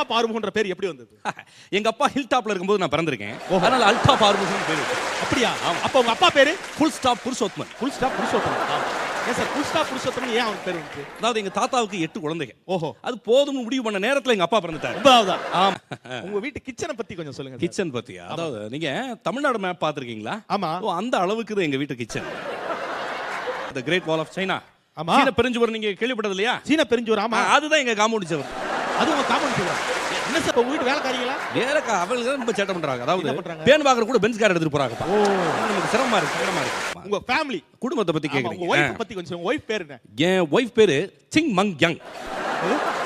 அல்டாப் ஆறுமுகன்ற பேர் எப்படி வந்தது? எங்க அப்பா ஹில் டாப்ல இருக்கும்போது நான் பிறந்திருக்கேன். அதனால அல்டாப் ஆறுமுகம்னு பேரு. அப்படியா? அப்ப உங்க அப்பா பேரு? Full stop Purushothaman. Full stop Purushothaman. ஏன் சார் ஃபுல் ஸ்டாப் புருஷோத்தமன் ஏன் அவனுக்கு பேர் வந்துச்சு? அதாவது எங்க தாத்தாவுக்கு 8 குழந்தைங்க. ஓஹோ. அது போதும்னு முடிவு பண்ண நேரத்துல எங்க அப்பா பிறந்துட்டாரு. அவ்வளவுதான். ஆமா. உங்க வீட்டு கிச்சனை பத்தி கொஞ்சம் சொல்லுங்க. கிச்சன் பத்தியா? அதாவது நீங்க தமிழ்நாடு மேப் பாத்திருக்கீங்களா? ஆமா. அந்த அளவுக்கு தான் எங்க வீட்டு kitchen. The Great Wall of China. ஆமா. சீன பெருஞ்சுவர் நீங்க கேள்விப்பட்டது இல்லையா? சீன பெருஞ்சுவர். ஆமா. அதுதான் எங்க காம்பவுண்ட் சுவர். அது உங்க காம்பவுண்ட் சுவர். என்ன சார் உங்க வீட்டு வேலைக்காரங்களா? வேலைக்கா அவங்களுக்கு ரொம்ப சேட்டை பண்றாங்க. அதாவது என்ன பண்றாங்க? பேன் வாங்குற கூட பென்ஸ் கார் எடுத்துட்டு போறாங்க. ஓ. நமக்கு சிரமமா இருக்கு. உங்க ஃபேமிலி குடும்பத்தை பத்தி கேக்குறீங்க. உங்க வைஃப் பத்தி கொஞ்சம் உங்க வைஃப் பேர் என்ன? என் வைஃப் பேரு Sing Mang Yang.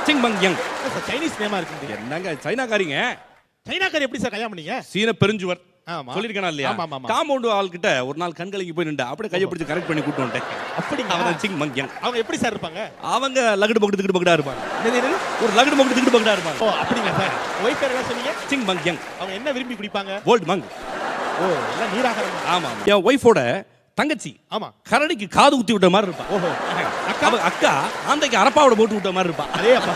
Sing Mang Yang. Sir Chinese நேமா இருக்கு. என்னங்க சைனாக்காரிங்க. சைனாக்காரி எப்படி சார் கல்யாணம் பண்ணீங்க? சீன பெருஞ்சுவர். ஆமா. சொல்லிருக்கேனா இல்லையா? ஆமா ஆமா. காம்பவுண்ட் ஆள் கிட்ட ஒரு நாள் கண்கலங்கி போய் நின்று அப்படியே கையை பிடிச்சு கரெக்ட் பண்ணி கூட்டி வந்துட்டேன். அப்படிங்க. அவன் சிங் மங் யங். அவங்க எப்படி சார் இருப்பாங்க? அவங்க லகடு பக்கத்து திட்டு பக்கடா இருப்பாங்க. என்னது? ஒரு லகடு பக்கத்து திட்டு பக்கடா இருப்பாங்க. ஓ அப்படிங்க சார். வைஃப் பேர் என்ன சொன்னீங்க? Singh Mang young. அவங்க என்ன விரும்பி குடிப்பாங்க? கோல்ட் மங். ஓ எல்லாம் நீராகாரம். ஆமா. என் வைஃபோட தங்கச்சி. ஆமா. கரடிக்கு காது குத்தி விட்ட மாதிரி இருப்பா. ஓஹோ. அவங்க அக்கா ஆந்தைக்கு அரப்பாவோட போட்டு விட்ட மாதிரி இருப்பா. அதே அப்பா.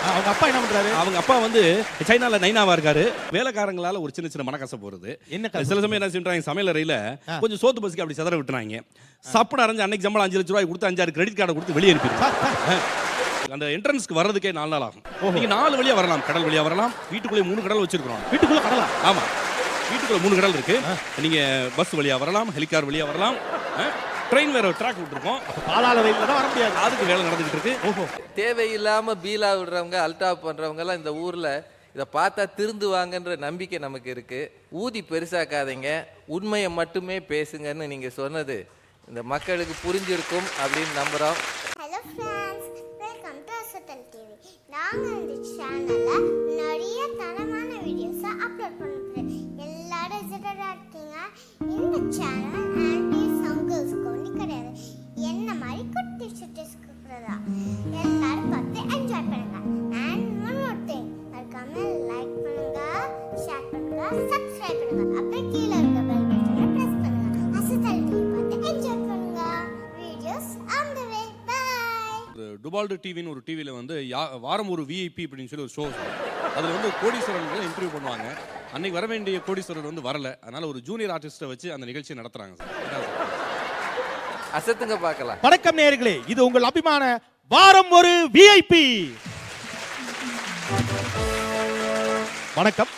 அவங்க அப்பா என்ன பண்றாரு? அவங்க அப்பா வந்து சைனால நைனாவா இருக்காரு. வேலைக்காரங்களால ஒரு சின்ன சின்ன மனக்கசப்பு வருது. என்ன சில சமயம் என்ன செஞ்சாங்க, சமையல் அறையில கொஞ்சம் சோத்து பசிக்கு அப்படி சதற விட்டுறாங்க. சப்புன அரைஞ்சு அன்னைக்கு சம்பளம் 5 லட்சம் ரூபாய் கொடுத்து 5-6 கிரெடிட் கார்டை கொடுத்து வெளியே அனுப்பிடுறாங்க. அந்த என்ட்ரன்ஸ்க்கு வர்றதுக்கே 4 நாள் ஆகும். நீங்க 4 வழியா வரலாம். கடல் வழியா வரலாம். வீட்டுக்குள்ளே 3 கடல் வச்சிருக்கோம். வீட்டுக்குள்ள கடலா? ஆமா. வீட்டுக்குள்ள 3 கடல் இருக்கு. நீங்க பஸ் வழியா வரலாம், ஹெலிகாப்டர் வழியா வரலாம். ட்ரெயின் வேற ட்ராக் விட்டுருக்கோம். பாலால ரயில்ல தான் வர முடியாது. அதுக்கு வேலை நடந்துகிட்டு இருக்கு. ஓஹோ. தேவையில்லாம பீலா விடுறவங்க அல்டாப் பண்றவங்க எல்லாம் இந்த ஊர்ல இதை பார்த்தா திருந்துவாங்கன்ற நம்பிக்கை நமக்கு இருக்கு. ஊதி பெருசாக்காதீங்க, உண்மையை மட்டுமே பேசுங்கன்னு நீங்க சொன்னது இந்த மக்களுக்கு புரிஞ்சிருக்கும் அப்படின்னு நம்புறோம். Hello friends, welcome to Asathal TV. நாங்கள் இந்த சேனலில் நிறைய தரமான வீடியோஸை அப்லோட் பண்ணுறோம். எல்லாரும் எக்ஸைட்டடாக இருக்கீங்க. இந்த சேனல் ஆன்டிஸ் அங்கிள்ஸ்க்கு ஒன்று கிடையாது, என்ன மாதிரி குட்டி சுட்டிஸ்க்கு இருக்கிறதா. எல்லாரும் பார்த்து என்ஜாய் பண்ணுங்க. அண்ட் ஒன் மோர் திங், மறக்காம லைக் பண்ணுங்க, ஷேர் பண்ணுங்க, சப்ஸ்கிரைப் பண்ணுங்க. அப்படியே கீழே இருக்க பெல் பட்டனை பிரஸ் பண்ணுங்க. அசத்தல் டிவி பார்த்து என்ஜாய் பண்ணுங்க. Videos on the way. Bye. டுபால்டு டிவின்னு ஒரு டிவியில் வந்து வாரம் ஒரு விஐபி அப்படின்னு சொல்லி ஒரு ஷோ. அதில் வந்து கோடீஸ்வரர்களை இன்டர்வியூ பண்ணுவாங்க. அன்னைக்கு வர வேண்டிய கோடீஸ்வரர் வந்து வரல. அதனால ஒரு ஜூனியர் ஆர்டிஸ்ட்டை வச்சு அந்த நிகழ்ச்சியை நடத்துறாங்க சார். அசத்துங்க பார்க்கலாம். வணக்கம் நேயர்களே, இது உங்கள் அபிமான வாரம் ஒரு விஐபி. வணக்கம்.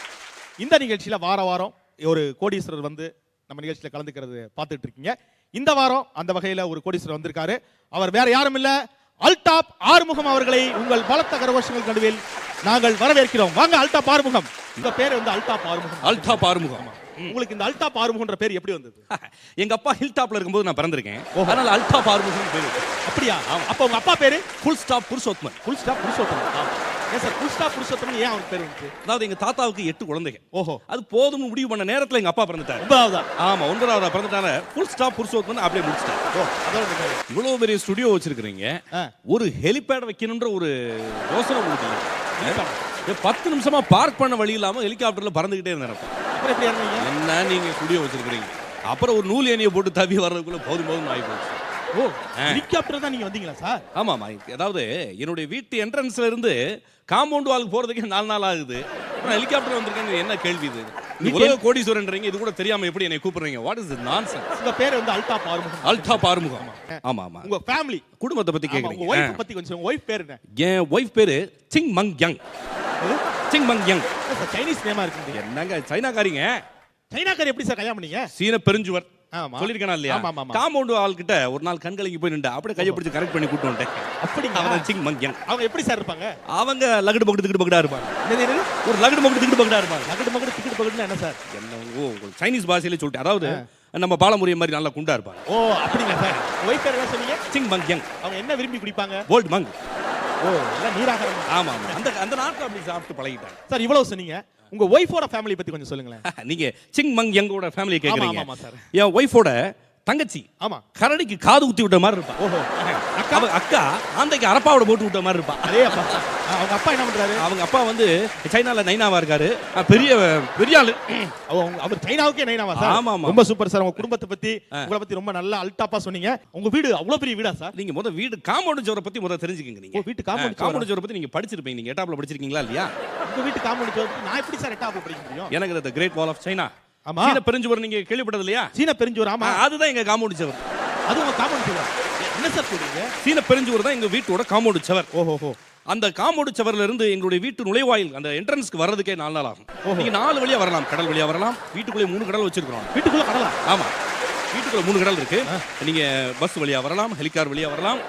இந்த நிகழ்ச்சியில் வாரம் ஒரு கோடீஸ்வரர் வந்து நம்ம நிகழ்ச்சியில் கலந்துக்கிறது பார்த்துட்டு இருக்கீங்க. இந்த வாரம் அந்த வகையில் ஒரு கோடீஸ்வரர் வந்திருக்காரு. அவர் வேற யாரும் இல்ல, அல்டாப் ஆறுமுகம் அவர்களை உங்கள் பலத்த கரகோஷங்கள் நடுவில் நாங்கள் வரவேற்கிறோம். வாங்க அல்டாப் ஆறுமுகம். இந்த பேர் வந்து அல்டாப் ஆறுமுகம். அல்டாப் ஆறுமுகம். உங்களுக்கு இந்த அல்டாப் ஆறுமுகன்ற பேர் எப்படி வந்தது? எங்க அப்பா ஹில் டாப்ல இருக்கும்போது நான் பிறந்திருக்கேன். அதனால அல்டாப் ஆறுமுகம் பேரு. அப்படியா? அப்ப உங்க அப்பா பேரு? Full stop Purushothaman. Full stop Purushothaman. ஏன் சார் ஃபுல் ஸ்டாப் புருஷோத்தமன் ஏன் அவனுக்கு பேர் வந்துச்சு? அதாவது எங்க தாத்தாவுக்கு 8 குழந்தைங்க. ஓஹோ. அது போதும்னு முடிவு பண்ண நேரத்துல எங்க அப்பா பிறந்துட்டாரு. 9வதா? ஆமா, 9வதா பிறந்துட்டாரு. ஃபுல் ஸ்டாப் புருஷோத்தமன் அப்படியே முடிச்சிட்டாரு. ஓ, அதோட இவ்வளவு பெரிய ஸ்டுடியோ வச்சிருக்கீங்க. ஒரு ஹெலிபேட் வைக்கணும்ன்ற ஒரு யோசனை உங்களுக்கு இல்ல? 10 நிமிஷமா பார்க் பண்ண வழி இல்லாம ஹெலிகாப்டர்ல பறந்துகிட்டே இருந்தேன். என்ன நீங்க ஸ்டுடியோ வச்சிருக்கீங்க? அப்புறம் ஒரு நூல் ஏணியை போட்டு தவி வர்றதுக்குள்ள போதும் ஆகி போச்சு. ஓ, ஹெலிகாப்டர் தான் நீங்க வந்தீங்களா சார்? ஆமாமா. அதாவது என்னுடைய வீட்டு என்ட்ரன்ஸ்ல இருந்து காம்பவுண்ட் வாலுக்கு போறதுக்கு 4 நாள் ஆகுது. ஹெலிகாப்டர் வந்திருக்கேன். என்ன கேள்வி இது? உலக கோடீஸ்வரன்றீங்க, இது கூட தெரியாம எப்படி என்னை கூப்பிடுறீங்க? What is this nonsense? உங்க பேர் வந்து அல்டாப் ஆறுமுகம். அல்டாப் ஆறுமுகம். ஆமா ஆமா. உங்க ஃபேமிலி குடும்பத்தை பத்தி கேக்குறீங்க. உங்க வைஃப் பத்தி கொஞ்சம் உங்க வைஃப் பேர் என்ன? என் வைஃப் பேரு Sing Mang Yang. Sing Mang Yang. Sir Chinese நேமா இருக்கு. என்னங்க சைனாக்காரிங்க. சைனாக்காரி எப்படி சார் கல்யாணம் பண்ணீங்க? சீன பெருஞ்சுவர். ஆமா. சொல்லிருக்கேனா இல்லையா? ஆமா ஆமா. காம்பவுண்ட் ஆள் கிட்ட ஒரு நாள் கண்கலங்கி போய் நின்று அப்படியே கையை பிடிச்சு கரெக்ட் பண்ணி கூட்டி வந்துட்டேன். அப்படிங்க. அவன் சிங் மங் யங். அவங்க எப்படி சார் இருப்பாங்க? அவங்க லகடு பக்கத்து திட்டு பக்கடா இருப்பாங்க. என்னது? ஒரு லகடு பக்கத்து திட்டு பக்கடா இருப்பாங்க. லகடு டிக்கெட் பக்கட்னா என்ன சார்? என்ன சைனீஸ் பாஷையில சொல்லிட்டேன். அதாவது நம்ம பாலமுரிய மாதிரி நல்லா குண்டா இருப்பாங்க. ஓ, அப்படிங்க சார். வைஃப் பேர் என்ன சொன்னீங்க? Singh Mang young. அவங்க என்ன விரும்பி குடிப்பாங்க? கோல்ட் மங். ஓ, எல்லாம் நீராகாரம். ஆமா ஆமா. அந்த நாட்கள் அப்படி சாப்பிட்டு பழகிட்டாங்க. சார் இவ்வளவு சொன்னீங்க. உங்க வைஃபோட ஃபேமிலி பத்தி கொஞ்சம் சொல்லுங்களேன். நீங்க சிங் மங் யங்கோட ஃபேமிலியை கேக்குறீங்க. ஆமா சார். என் வைஃபோட தங்கச்சி. ஆமா. கரடிக்கு காது குத்தி விட்ட மாதிரி இருப்பா. ஓஹோ. அக்கா அவங்க அக்கா ஆந்தைக்கு அரப்பாவோட போட்டு விட்ட மாதிரி இருப்பா. அதே அப்பா. அவங்க அப்பா என்ன பண்றாரு? அவங்க அப்பா வந்து சைனால நைனாவா இருக்காரு. பெரிய பெரிய ஆளு. அவர் சைனாவுக்கே நைனாவா சார்? ஆமா ஆமா. ரொம்ப சூப்பர் சார். உங்க குடும்பத்தை பத்தி உங்களை பத்தி ரொம்ப நல்லா அல்டாப்பா சொன்னீங்க. உங்க வீடு அவ்வளவு பெரிய வீடா சார்? நீங்க முத வீடு காம்பவுண்ட் சுவரை பத்தி முத தெரிஞ்சுக்கங்க நீங்க. வீட்டு காம்பவுண்ட் காம்பவுண்ட் சுவரை பத்தி நீங்க படிச்சிருப்பீங்க. நீங்க எட்டாப்ல படிச்சிருக்கீங்களா இல்லையா? உங்க வீட்டு காம்பவுண்ட் சுவர் நான் எப்படி சார் எட்டாப்ல படிக்க முடியும்? எனக்கு the Great Wall of China. ஆமா. சீன பெருஞ்சுவர் நீங்க கேள்விப்பட்டது இல்லையா? சீன பெருஞ்சுவர். ஆமா. அதுதான் எங்க காம்பவுண்ட் சுவர். அது உங்க காம்பவுண்ட் சுவர். என்ன சார் சொல்றீங்க? சீன பெருஞ்சுவர் தான் எங்க வீட்டோட காம்பவுண்ட் சுவர். ஓஹோ. அந்த காம்பவுண்ட் சுவர்ல இருந்து எங்களுடைய வீட்டு நுழைவாயில் அந்த என்ட்ரன்ஸ்க்கு வர்றதுக்கே 4 நாள் ஆகும். நீங்க 4 வழியா வரலாம். கடல் வழியா வரலாம். வீட்டுக்குள்ளே 3 கடல் வச்சிருக்கோம். வீட்டுக்குள்ள கடலா? ஆமா. வீட்டுக்குள்ள 3 கடல் இருக்கு. நீங்க பஸ் வழியா வரலாம், ஹெலிகாப்டர் வழியா வரலாம்.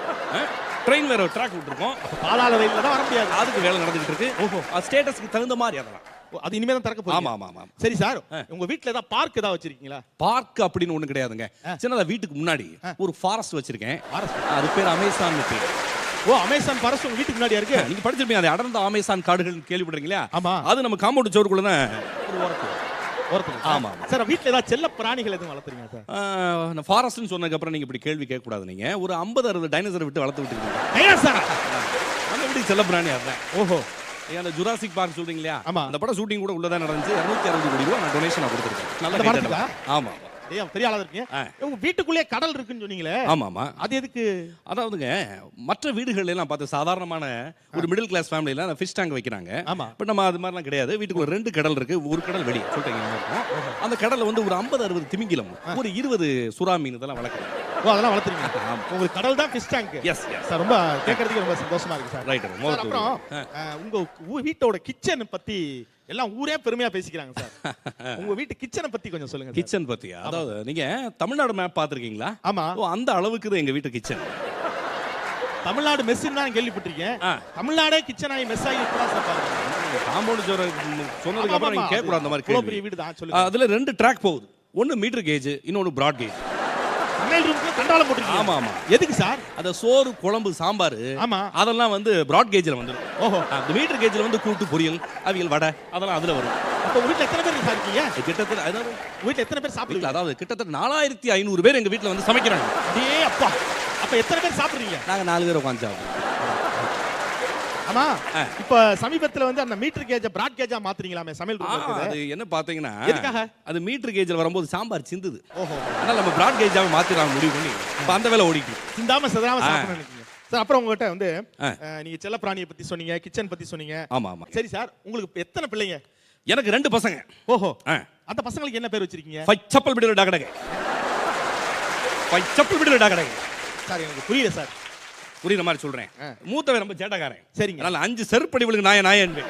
ட்ரெயின் வேற ட்ராக் விட்டுருக்கோம். பாலாள ரயில்ல தான் வர முடியாது. அதுக்கு வேலை நடந்துகிட்டு இருக்கு. ஓஹோ. ஸ்டேட்டஸ்க்கு தகுந்த மாதிரி அதெல்லாம். அது இனிமே தான் திறக்க போறீங்க. ஆமா ஆமா ஆமா. சரி சார், உங்க வீட்ல ஏதாவது பார்க் ஏதாவது வச்சிருக்கீங்களா? பார்க் அப்படின்னு ஒண்ணு கிடையாதுங்க. சின்னதா வீட்டுக்கு முன்னாடி ஒரு ஃபாரஸ்ட் வச்சிருக்கேன். அது பேர் அமேசான் பேர். ஓ, அமேசான் ஃபாரஸ்ட் உங்க வீட்டுக்கு முன்னாடியா இருக்கு? நீங்க படிச்சிருப்பீங்க. அது அடர்ந்த அமேசான் காடுகள் கேள்விப்படுறீங்களா? ஆமா. அது நம்ம காம்பவுண்ட் சுவருக்குள்ள தான் ஒரு ஓரத்துல. ஆமா. சார் வீட்ல ஏதாவது செல்ல பிராணிகள் எதுவும் வளர்த்துறீங்க சார்? நான் ஃபாரஸ்ட்னு சொன்னதுக்கு அப்புறம் நீங்க இப்படி கேள்வி கேட்க கூடாது. நீங்க ஒரு 50-60 டைனோசர் விட்டு வளர்த்து விட்டுருக்கீங்க. ஐயா சார், நம்ம வீட்டுக்கு செல்ல பிராணி அதான். ஓஹோ. அந்த ஜுராசிக் பார்க் சொல்றீங்க இல்லையா? ஆமா. அந்த படம் ஷூட்டிங் கூட உள்ளதா நடந்துச்சு. 260 கோடி ரூபாய் நான் டொனேஷனா கொடுத்துருக்கேன். நல்ல படத்துக்கா? ஆமா. ஏய், பெரிய ஆளா இருக்கீங்க. உங்க வீட்டுக்குள்ளே கடல் இருக்குன்னு சொன்னீங்களே? ஆமா ஆமா. அது எதுக்கு? அதாவதுங்க மற்ற வீடுகள் எல்லாம் பார்த்து சாதாரணமான ஒரு மிடில் கிளாஸ் ஃபேமிலில ஃபிஷ் டேங்க் வைக்கிறாங்க. ஆமா. பட் நம்ம அது மாதிரிலாம் கிடையாது. வீட்டுக்குள்ள 2 கடல் இருக்கு. ஒரு கடல் வெளியே சொல்லிட்டீங்க. அந்த கடல்ல வந்து ஒரு 50-60 திமிங்கிலம், ஒரு 20 சுறா மீன் இதெல்லாம் வளர்க்குறோம். ஓ, அதெல்லாம் வளர்த்துறீங்க. உங்களுக்கு கடல் தான் fish tank. Yes yes sir, ரொம்ப கேட்கறதுக்கு ரொம்ப சந்தோஷமா இருக்கு சார். ரைட். அப்புறம் உங்க வீட்டோட கிச்சன் பத்தி எல்லாம் ஊரே பெருமையா பேசிக்கிறாங்க சார். உங்க வீட்டு கிச்சனை பத்தி கொஞ்சம் சொல்லுங்க. கிச்சன் பத்தியா? அதாவது நீங்க தமிழ்நாடு மேப் பாத்திருக்கீங்களா? ஆமா. ஓ, அந்த அளவுக்கு தான் எங்க வீட்டு கிச்சன். தமிழ்நாடு மெஸ்ஸுன்னு தான் கேள்விப்பட்டிருக்கேன். தமிழ்நாடே கிச்சன் ஆகி மெஸ் ஆகி இப்பதான் சார் பாருங்க. காம்பவுண்ட் ஜோர சொன்னதுக்கு அப்புறம் நீங்க கேட்க கூடாது அந்த மாதிரி பெரிய வீடு தான் சொல்லுங்க. அதுல 2 ட்ராக் போகுது. ஒன்னு மீட்டர் கேஜ், இன்னொன்னு பிராட் கேஜ். சமையல் ரூமுக்கு கண்டாலம் போட்டுருக்கீங்க. ஆமா ஆமா. எதுக்கு சார்? அத சோறு, குழம்பு, சாம்பார் ஆமா அதெல்லாம் வந்து பிராட் கேஜ்ல வந்துரும். ஓஹோ. அந்த மீட்டர் கேஜ்ல வந்து கூட்டு, பொரியல், அவியல், வடை அதெல்லாம் அதுல வரும். அப்ப உங்க வீட்ல எத்தனை பேர் சாப்பிட்டீங்க? கிட்டத்தட்ட அதாவது வீட்ல எத்தனை பேர் சாப்பிடுறீங்க? அதாவது கிட்டத்தட்ட 4500 பேர் எங்க வீட்ல வந்து சமைக்கிறாங்க. டேய் அப்பா. அப்ப எத்தனை பேர் சாப்பிடுறீங்க? நாங்க 4 பேர் உட்கார்ந்து சாப்பிடுறோம். ஆமா. இப்ப சமீபத்துல வந்து அந்த மீட்டர் கேஜ பிராட் கேஜா மாத்துறீங்களாமே சமையல் ரூம்ல இருக்குது. அது என்ன பாத்தீங்கன்னா, எதுக்காக? அது மீட்டர் கேஜ்ல வரும்போது சாம்பார் சிந்துது. ஓஹோ. அதனால நம்ம பிராட் கேஜாவை மாத்திரலாம் முடிவு பண்ணி இப்ப அந்த வேலை ஓடிட்டு. சிந்தாம சதராம சாப்பிடணும் நினைக்கிறீங்க. சார், அப்புறம் உங்ககிட்ட வந்து நீங்க செல்ல பிராணியை பத்தி சொன்னீங்க, கிச்சன் பத்தி சொன்னீங்க. ஆமா ஆமா. சரி சார், உங்களுக்கு எத்தனை பிள்ளைங்க? எனக்கு 2 பசங்க. ஓஹோ. அந்த பசங்களுக்கு என்ன பேர் வச்சிருக்கீங்க? பச்சப்பல் பிடில டாகடகை. பச்சப்பல் பிடில டாகடகை. சார், எனக்கு புரியல சார். புரியுற மாதிரி சொல்றேன். மூத்தவன் ரொம்ப சேட்டக்காரன். சரிங்க. அதனால 5 செருப்படிகளுக்கு நாய என்பேன்.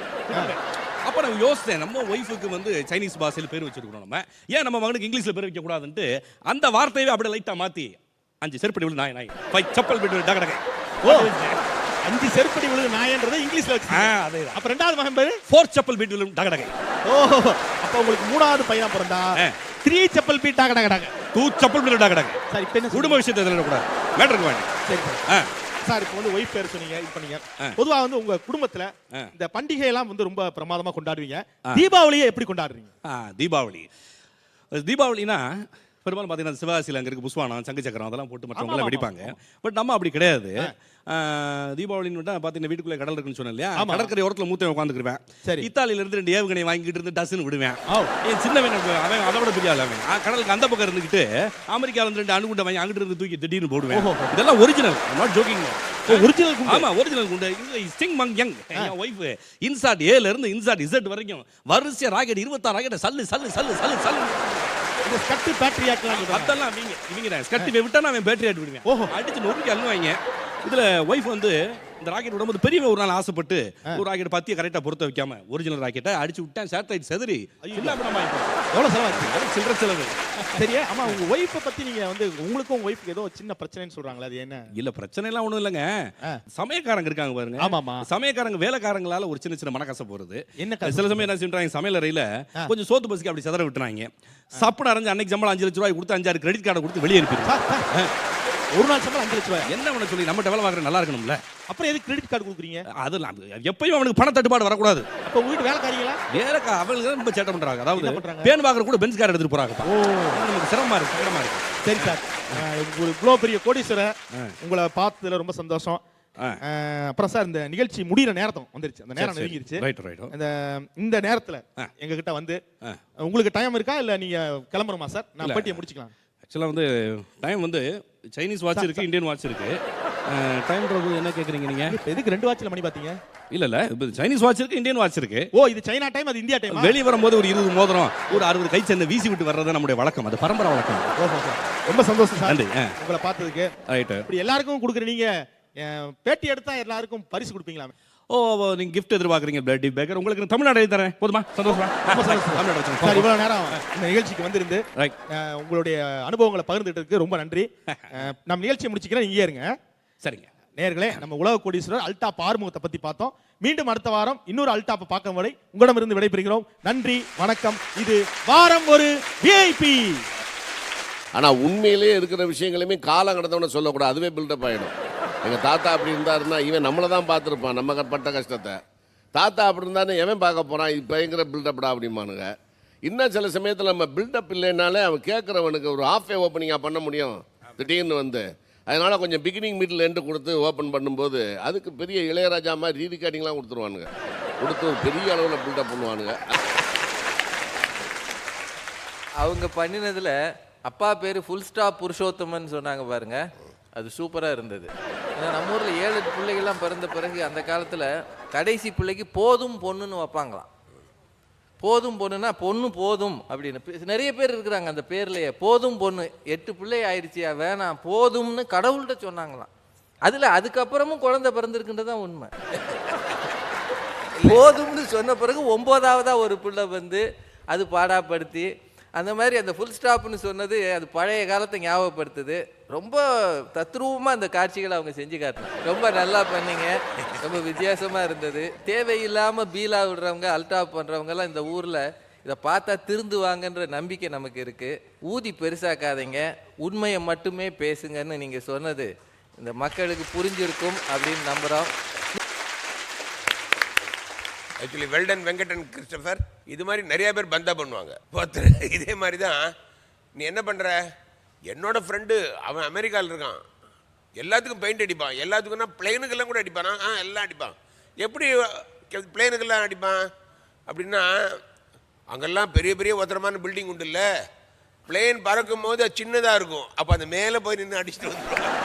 அப்ப நான் யோசித்தேன், நம்ம ஒய்ஃபுக்கு வந்து சைனீஸ் பாஷையில் பேர் வச்சிருக்கோம். நம்ம ஏன் நம்ம மகனுக்கு இங்கிலீஷ்ல பேர் வைக்க கூடாதுன்ட்டு அந்த வார்த்தையை அப்படியே லைட்டா மாத்தி 5 செருப்படிகள் நாய் பச்சப்பல் பிடில டாகடகை. ஓ, 5 செருப்படி விழுது நாயன்றதை இங்கிலீஷ்ல வச்சு. அதேதான். அப்ப ரெண்டாவது மகன் பேரு 4 செப்பல் பீட் டாகடகை. ஓஹோ. அப்ப உங்களுக்கு மூணாவது பையனா பிறந்தா 3 செப்பல் பீட் டாகடகை. 2 செப்பல் பீட் டாகடகை. சார், இப்போ என்ன குடும்ப விஷயத்தை தெரியல கூடாது. மேட்டருக்கு வாங்க. சரி சார். சார், இப்போ வந்து ஒய்ஃப் பேர் சொன்னீங்க, இது பண்ணீங்க. பொதுவா வந்து உங்க குடும்பத்துல இந்த பண்டிகை எல்லாம் வந்து ரொம்ப பிரமாதமா கொண்டாடுவீங்க. தீபாவளியை எப்படி கொண்டாடுறீங்க? தீபாவளினா பெரும்பாலும் பார்த்தீங்கன்னா சிவகாசியில் அங்கே இருக்கு புஷ்வானம், சங்கு சக்கரம் அதெல்லாம் போட்டு மற்றவங்களாம் வெடிப்பாங்க. பட் நம்ம அப்படி கிடையாது. தீபாவளின்னு பார்த்தீங்கன்னா வீட்டுக்குள்ளே கடல் இருக்குன்னு சொன்னேன் இல்லையா? கடற்கரை ஓரத்தில் மூத்தவன் உட்காந்துக்குருவேன். சரி. இத்தாலியில இருந்து 2 ஏவுகணை வாங்கிட்டு இருந்து டஸ்ன்னு விடுவேன். என் சின்னவன் அவன் அதை விட பெரிய அவன் கடலுக்கு அந்த பக்கம் இருந்துக்கிட்டு அமெரிக்காவில் இருந்து 2 அணுகுண்டை வாங்கி அங்கிட்டு இருந்து தூக்கி திடீர்னு போடுவேன். இதெல்லாம் ஒரிஜினல், நாட் ஜோக்கிங். ஒரிஜினல். ஆமா, ஒரிஜினல் குண்டு. ஸ்டிங் மங் யங் என் ஒய்ஃப் இன்சாட் ஏல இருந்து இன்சாட் இசட் வரைக்கும் வரிசையா ராக்கெட் 26 ராக்கெட் சல்லு சல்லு சல்லு சல்லு சல்லு. இந்த ஸ்கட் பேட்டரியாக்கலாம் அதெல்லாம் இவங்க தான் ஸ்கட் விட்டா நான் பேட்டரி ஆட் விடுவேன். ஓஹோ. அடிச்சு நொறுக்கி அள்ளுவாங்க. இதுல ஒய்ஃப் வந்து இந்த ராக்கெட் விடும்போது பெரியவன் ஒரு நாள் ஆசைப்பட்டு ஒரு ராக்கெட் பத்திய கரெக்டா பொறுத்த வைக்காம ஒரிஜினல் ராக்கெட்டை அடிச்சு விட்டேன். சேட்டலைட் செதறி எவ்வளவு செலவாச்சு? சில்லற செலவு. சரியா? ஆமா, உங்க ஒய்ஃபை பத்தி நீங்க வந்து உங்களுக்கும் ஒய்ஃப்க்கு ஏதோ சின்ன பிரச்சனைன்னு சொல்றாங்களா? அது என்ன? இல்ல, பிரச்சனை எல்லாம் ஒண்ணும் இல்லங்க. சமயக்காரங்க இருக்காங்க பாருங்க. ஆமாமா. சமயக்காரங்க வேலைக்காரங்களால ஒரு சின்ன சின்ன மனக்கசப்பு வருது. என்ன? சில சமயம் என்ன சொல்றாங்க, சமையல் அறையில கொஞ்சம் சோத்து பசிக்கு அப்படி செதற விட்டுறாங்க. சப்புன்னு அரைஞ்சு அன்னைக்கு சம்பளம் 5 லட்சம் ரூபாய் கொடுத்து 5-6 கிரெடிட் கார்டை கொடுத்து வெளியே அனுப்பிடுறாங்க. ஒரு நாள் சம்பளம் 5 லட்சம் ரூபாய். என்ன பண்ண சொல்லி நம்மகிட்ட வேலை பார்க்குற நல்லா இருக்கணும்ல. அப்புறம் எதுக்கு கிரெடிட் கார்டு கொடுக்குறீங்க? அதெல்லாம் எப்பயும் அவனுக்கு பண தட்டுப்பாடு வரக்கூடாது. அப்போ உங்க வீட்டு வேலைக்காரங்களா? வேலைக்கா அவங்களுக்கு தான் ரொம்ப சேட்டை பண்றாங்க. என்ன அதாவது பண்றாங்க? பேன் பார்க்குற கூட பென்ஸ் கார் எடுத்துட்டு போறாங்க. ஓ, நமக்கு சிரமமா இருக்கு. சரி சார், ஒரு இவ்வளோ பெரிய கோடீஸ்வரன், உங்களை பார்த்ததுல ரொம்ப சந்தோஷம். அப்புறம் சார், இந்த நிகழ்ச்சி முடிகிற நேரத்தும் வந்துருச்சு, அந்த நேரம் நெருங்கிருச்சு. இந்த நேரத்துல எங்க கிட்ட வந்து உங்களுக்கு டைம் இருக்கா இல்ல நீங்க கிளம்புறோமா சார்? நான் பேட்டியை முடிச்சுக்கலாம். ஆக்சுவலாக வந்து டைம் வந்து சைனீஸ் வாட்ச் இருக்கு, இந்தியன் வாட்ச் இருக்கு. டைம்ன்றது என்ன கேட்குறீங்க நீங்க? எதுக்கு 2 வாட்ச்ல மணி பாத்தீங்க? இல்ல இப்போ சைனீஸ் வாட்ச் இருக்கு, இந்தியன் வாட்ச் இருக்கு. ஓ, இது சைனா டைம், அது இந்தியா டைம். வெளியே வரும்போது ஒரு 20 மோதிரம், ஒரு 60 கை சேர்ந்து வீசி விட்டு வர்றது நம்முடைய வழக்கம், அது பரம்பரை வழக்கம். ஓஹோ சார், ரொம்ப சந்தோஷம் சார். நன்றி. உங்களை பார்த்ததுக்கு. ரைட். இப்படி எல்லாருக்கும் கொடுக்குற நீங்க பேட்டி எடுத்தா எல்லாருக்கும் பரிசு கொடுப்பீங்களா? ஓ, நீங்க கிஃப்ட் எதிர்பார்க்குறீங்க பிளட்டி பேக்கர், உங்களுக்கு தமிழ்நாடு எழுதி தரேன். போதுமா? சந்தோஷமா? தமிழ்நாடு சார், இவ்வளவு நேரம் இந்த நிகழ்ச்சிக்கு வந்திருந்து ரைட், உங்களுடைய அனுபவங்களை பகிர்ந்துட்டதுக்கு ரொம்ப நன்றி. நம்ம நிகழ்ச்சியை முடிச்சுக்கிறேன், இங்கே இருங்க. சரிங்க நேயர்களே, நம்ம உலக கோடீஸ்வரர் அல்டாப் ஆறுமுகத்தை பத்தி பார்த்தோம். மீண்டும் அடுத்த வாரம் இன்னொரு அல்டாப்பை பார்க்கும் வரை உங்களிடமிருந்து விடைபெறுகிறோம். நன்றி, வணக்கம். இது வாரம் ஒரு விஐபி. ஆனா உண்மையிலேயே இருக்கிற விஷயங்களையுமே காலம் கடந்தவன சொல்லக்கூடாது, அதுவே பில்டப் ஆயிடும். எங்க தாத்தா அப்படி இருந்தாருன்னா இவன் நம்மளை தான் பார்த்துருப்பான், நம்ம பட்ட கஷ்டத்தை. தாத்தா அப்படி இருந்தாருன்னு எவன் பார்க்க போறான், இது பயங்கர பில்டப்டா அப்படிமானுங்க. இன்னும் சில சமயத்தில் நம்ம பில்டப் இல்லைன்னாலே அவன் கேட்குறவனுக்கு ஒரு ஆஃப் ஏ ஓப்பனிங்காக பண்ண முடியும் திடீர்னு வந்து. அதனால கொஞ்சம் பிகினிங் மிடில் எண்டு கொடுத்து ஓப்பன் பண்ணும்போது அதுக்கு பெரிய இளையராஜா மாதிரி ரீரிகார்டிங்லாம் கொடுத்துருவானுங்க, கொடுத்து ஒரு பெரிய அளவில் பில்டப் பண்ணுவானுங்க. அவங்க பண்ணினதுல அப்பா பேர் ஃபுல் ஸ்டாப் புருஷோத்தமன் சொன்னாங்க பாருங்க, அது சூப்பராக இருந்தது. ஏன்னா நம்ம ஊரில் 7 பிள்ளைகள்லாம் பிறந்த பிறகு அந்த காலத்தில் கடைசி பிள்ளைக்கு போதும் பொண்ணுன்னு வைப்பாங்களாம். போதும் பொண்ணுன்னா பொண்ணு போதும் அப்படின்னு நிறைய பேர் இருக்கிறாங்க அந்த பேர்லையே. போதும் பொண்ணு 8 பிள்ளை ஆயிடுச்சியா, வேணாம் போதும்னு கடவுள்கிட்ட சொன்னாங்களாம். அதில் அதுக்கப்புறமும் குழந்தை பிறந்திருக்குன்றது தான் உண்மை. போதும்னு சொன்ன பிறகு 9ஆவதா ஒரு பிள்ளை வந்து அது பாடாப்படுத்தி அந்த மாதிரி அந்த ஃபுல் ஸ்டாப்னு சொன்னது அது பழைய காலத்தை ஞாபகப்படுத்துது. ரொம்ப தத்ரூபமாக அந்த காட்சிகளை அவங்க செஞ்சு காட்டினாங்க. ரொம்ப நல்லா பண்ணீங்க, ரொம்ப வித்தியாசமாக இருந்தது. தேவையில்லாமல் பீலா விடுறவங்க, அல்டாப் பண்ணுறவங்கெல்லாம் இந்த ஊரில் இதை பார்த்தா திருந்துவாங்கன்ற நம்பிக்கை நமக்கு இருக்குது. ஊதி பெருசாக்காதீங்க, உண்மையை மட்டுமே பேசுங்கன்னு நீங்கள் சொன்னது இந்த மக்களுக்கு புரிஞ்சிருக்கும் அப்படின்னு நம்புகிறோம். ஆக்சுவலி வெல்டன் வெங்கடன் கிறிஸ்டபர் இது மாதிரி நிறைய பேர் பந்தா பண்ணுவாங்க. இதே மாதிரி தான் நீ என்ன பண்ணுற, என்னோட ஃப்ரெண்டு அவன் அமெரிக்காவில் இருக்கான், எல்லாத்துக்கும் பெயிண்ட் அடிப்பான், எல்லாத்துக்கும்னா பிளேனுக்கெல்லாம் கூட அடிப்பானா, எல்லாம் அடிப்பான். எப்படி பிளேனுக்கெல்லாம் அடிப்பான் அப்படின்னா, அங்கெல்லாம் பெரிய பெரிய உத்தரமான பில்டிங் உண்டு இல்லை, பிளேன் பறக்கும் போது அது சின்னதாக இருக்கும், அப்போ அந்த மேலே போய் நின்று அடிச்சுட்டு வந்துடுவான்.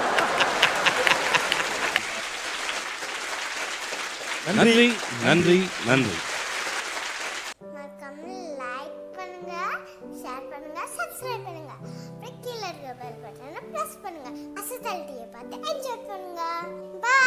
நன்றி நன்றி நன்றி. மறக்காம லைக் பண்ணுங்க, ஷேர் பண்ணுங்க, சப்ஸ்கிரைப் பண்ணுங்க. அப்புறம் கீழே இருக்க பெல் பட்டனை பிரஸ் பண்ணுங்க. அசத்தல் டிவியை பார்த்து என்ஜாய் பண்ணுங்க. பை.